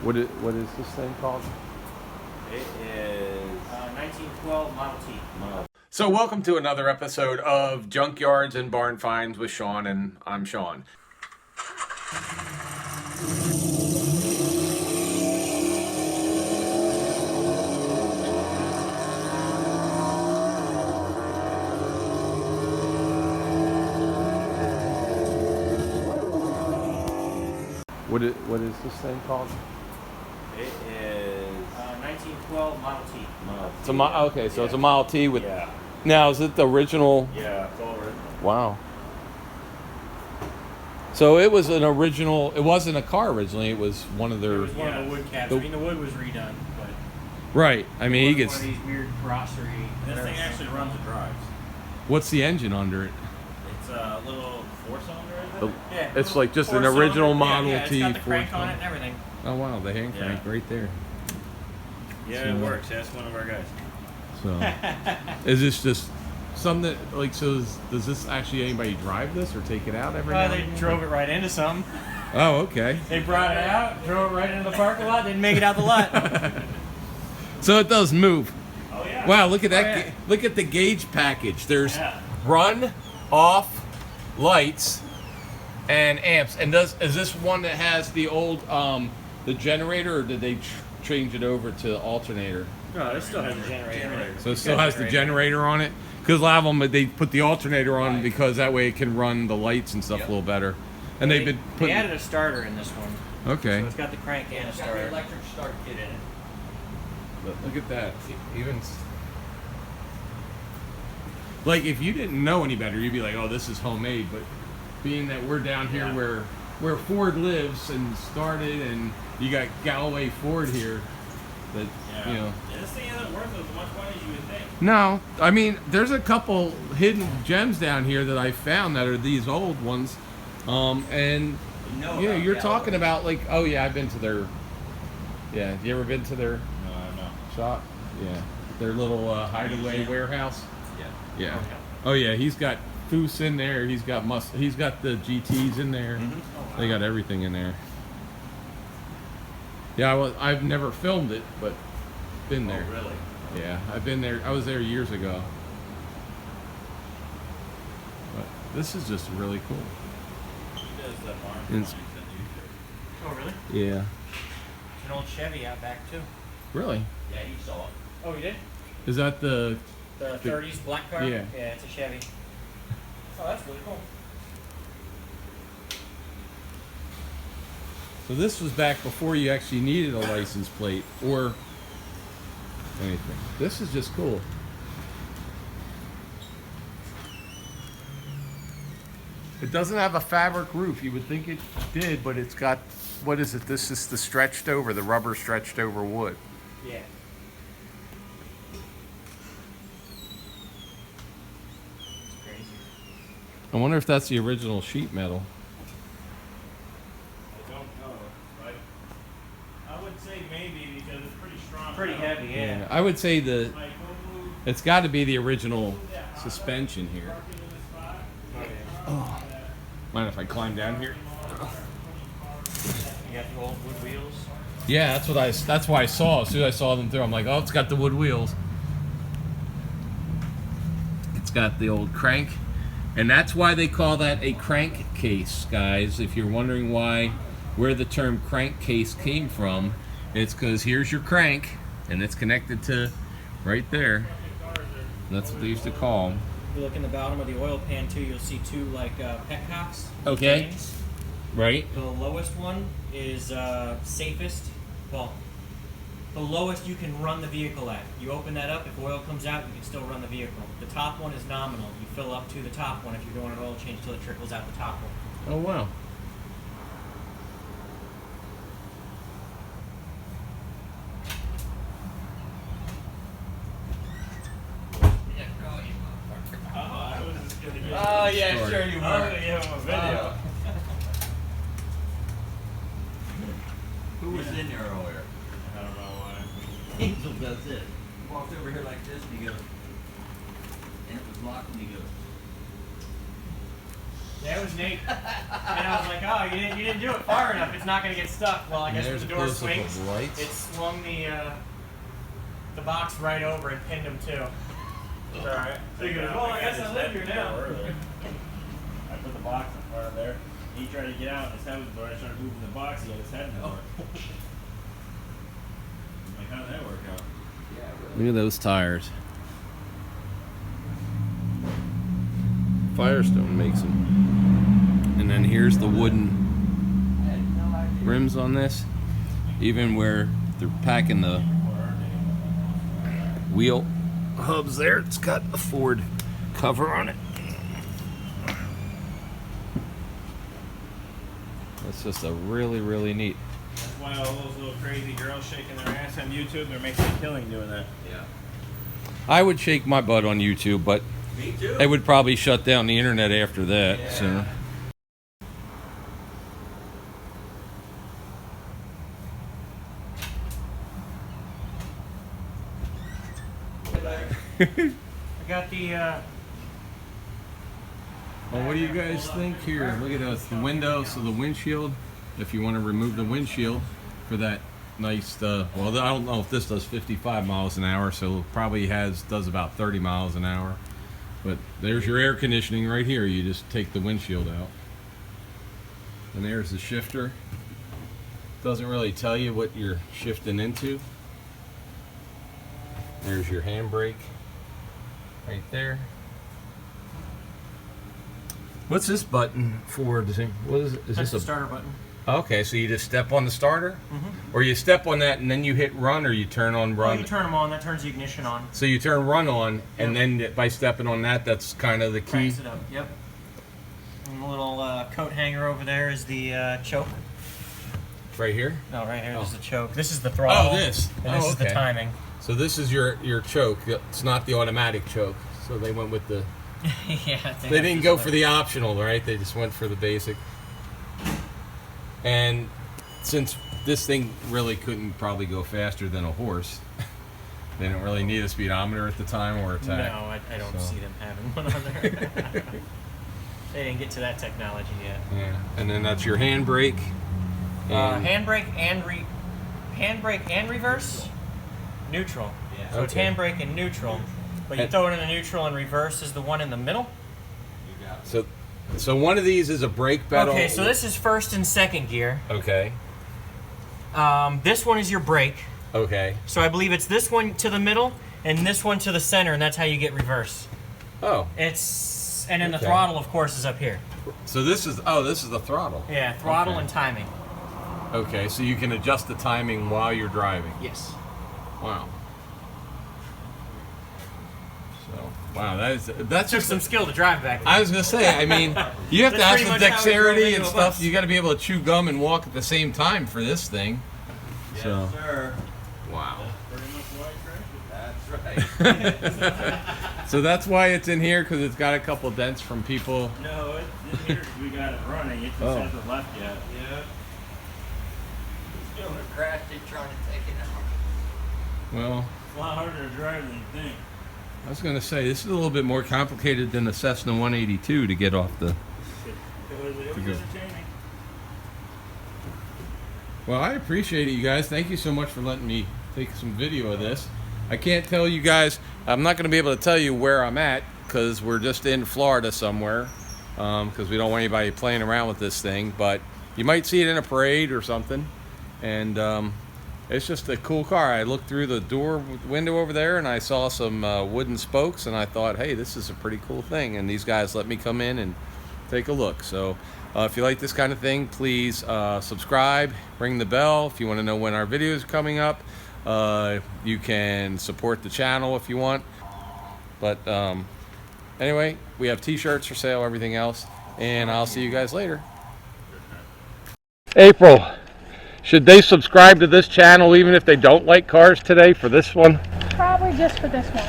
What is this thing called? It is 1912 Model T. So welcome to another episode of Junkyards and Barn Finds with Sean, and I'm Sean. What is this thing called? It is 1912 Model T. It's a okay, so it's a Model T with. Yeah. Now, is it the original? Yeah, it's all original. Wow. So it was an original. It wasn't a car originally. It was one of their. It was one of the wood caps. I mean, the wood was redone, but Right. I mean, he it was gets. one of these weird carossery. This thing actually runs and drives. What's the engine under it? It's a little four-cylinder, is it? Yeah, It's like just an four-cylinder. original Model yeah, T. It's got the crank on it 420. and everything. Oh wow, the hand Yeah. crank right there. Yeah, So- it works. Ask one of our guys. So, is this just something that, like, so does this actually anybody drive this or take it out every now They and then? drove it right into some. Oh, okay. They brought it out, drove it right into the parking lot, didn't make it out the lot. So it does move. Oh yeah. Wow, look at that. Oh, yeah. Look at the gauge package. There's Yeah. run, off, lights, and amps. And is this one that has the old the generator, or did they change it over to alternator? No, it still has a generator. So it still has the generator on it? Because a lot of them, they put the alternator on because that way it can run the lights and stuff a little better. And they've been They putting... added a starter in this one. Okay. So it's got the crank and a starter. electric start kit in it. Look at that. Even... Like, if you didn't know any better, you'd be like, oh, this is homemade. But being that we're down here where Ford lives and started, and you got Galloway Ford here, that, you know... And this thing isn't worth as much money as you would think. No, I mean, there's a couple hidden gems down here that I found that are these old ones. And yeah, you're talking about, like, oh yeah, I've been to their, yeah, you ever been to their No. shop? Yeah, their little hideaway warehouse. Yeah. Yeah. Oh yeah, he's got Foose in there. He's got He's got the GTs in there. Mm-hmm. They got everything in there. Yeah, I've never filmed it, but been there. Oh, really? Yeah, I've been there. I was there years ago. But this is just really cool. He does the barn It's- finds that you do. Oh, really? Yeah. There's an old Chevy out back, too. Really? Yeah, he saw it. Oh, you did? Is that the... The 30s black car? Yeah. Yeah, it's a Chevy. Oh, that's really cool. So this was back before you actually needed a license plate or anything. This is just cool. It doesn't have a fabric roof. You would think it did, but it's got, what is it? This is the stretched over, the rubber stretched over wood. Yeah. It's crazy. I wonder if that's the original sheet metal. I don't know, but I would say maybe because it's pretty strong. Pretty heavy, yeah. I would say Like, we'll move it's got to be the original suspension here. parking in this spot. Oh, yeah. Mind if I climb down here? You got the old wood wheels. Yeah, that's why I saw. As soon as I saw them through, I'm like, oh, it's got the wood wheels. It's got the old crank. And that's why they call that a crankcase, guys. If you're wondering where the term crankcase came from, it's because here's your crank, and it's connected to right there. That's what they used to call them. If you look in the bottom of the oil pan too, you'll see two like petcocks. Okay. chains. Right? The lowest one is safest. Well, the lowest you can run the vehicle at. You open that up, if oil comes out, you can still run the vehicle. The top one is nominal. You fill up to the top one if you're doing an oil change until it trickles out the top one. Oh, wow. I was just gonna get Oh yeah, Story. sure you I was gonna give him a video. Who was in there earlier? I don't know why. Angel does this. He walks over here like this and he goes, and it was locked and he goes, Yeah, it was Nate. And I was like, oh, you didn't do it far enough. It's not going to get stuck. Well, I guess when the door swings, it swung the box right over and pinned him too. It's alright. So he goes, well, I guess I live here now. I put the box in front of there. He tried to get out and his head was the door. I started moving the box. He had his head in the door. I'm like, how did that work out? Look at those tires. Firestone makes them. And then here's the wooden rims on this. Even where they're packing the wheel hubs there, it's got a Ford cover on it. That's just a really, really neat. That's why all those little crazy girls shaking their ass on YouTube, they're making a killing doing that. Yeah. I would shake my butt on YouTube, but Me too. they would probably shut down the internet after that. Yeah. So. I got the, Well, what do you guys think here? Look at us, the window, so the windshield, if you want to remove the windshield for that nice, well, I don't know if this does 55 miles an hour, so it probably does about 30 miles an hour. But there's your air conditioning right here. You just take the windshield out. And there's the shifter. Doesn't really tell you what you're shifting into. There's your handbrake right there. What's this button for? What is it? Is that's this the starter button. Okay, so you just step on the starter? Or you step on that and then you hit run, or you turn on Well, run? you turn them on, that turns the ignition on. So you turn run on, and then by stepping on that, that's kind of the key? Cranks it up, yep. And the little coat hanger over there is the choke. Right here? No, right here is the choke. This is the throttle. Oh, this. And this is the okay. timing. So this is your choke. It's not the automatic choke. So they went with the... Yeah. They didn't go for the optional, right? They just went for the basic. And since this thing really couldn't probably go faster than a horse, they didn't really need a speedometer at the time or a tach. No, I don't So. see them having one on there. They didn't get to that technology yet. Yeah, and then that's your handbrake. Handbrake and reverse, neutral. Yeah. So it's Okay. handbrake and neutral, but you And- throw it in the neutral and reverse is the one in the middle. You got it. So one of these is a brake pedal. Okay, so this is first and second gear. Okay. This one is your brake. Okay. So I believe it's this one to the middle and this one to the center, and that's how you get reverse. Oh, And then the Okay. throttle, of course, is up here. so this is the throttle. Yeah, throttle Okay. and timing. Okay, so you can adjust the timing while you're driving. Yes. Wow. So wow, that's Took just some skill to drive back then. I was gonna say, I mean, you have to That's have pretty some much how we drove dexterity into and a stuff. bus. You got to be able to chew gum and walk at the same time for this thing. Yes, So sir. wow. Pretty much why I crashed it. That's right. So that's why it's in here, because it's got a couple dents from people. No, it's in here 'cause we got it running. It just Oh. hasn't left yet. Yeah. He's doing a crash. They trying to take it out. Well, It's a lot harder to drive than you think. I was gonna say this is a little bit more complicated than the Cessna 182 to get off the. It was good. entertaining. Well, I appreciate it, you guys. Thank you so much for letting me take some video of this. I can't tell you guys, I'm not going to be able to tell you where I'm at, because we're just in Florida somewhere, because we don't want anybody playing around with this thing, but you might see it in a parade or something. And it's just a cool car. I looked through the window over there and I saw some wooden spokes, and I thought, hey, this is a pretty cool thing, and these guys let me come in and take a look. So if you like this kind of thing, please subscribe, ring the bell if you want to know when our videos are coming up. You can support the channel if you want. But anyway, we have t-shirts for sale, everything else, and I'll see you guys later. April, should they subscribe to this channel even if they don't like cars today for this one? Probably just for this one.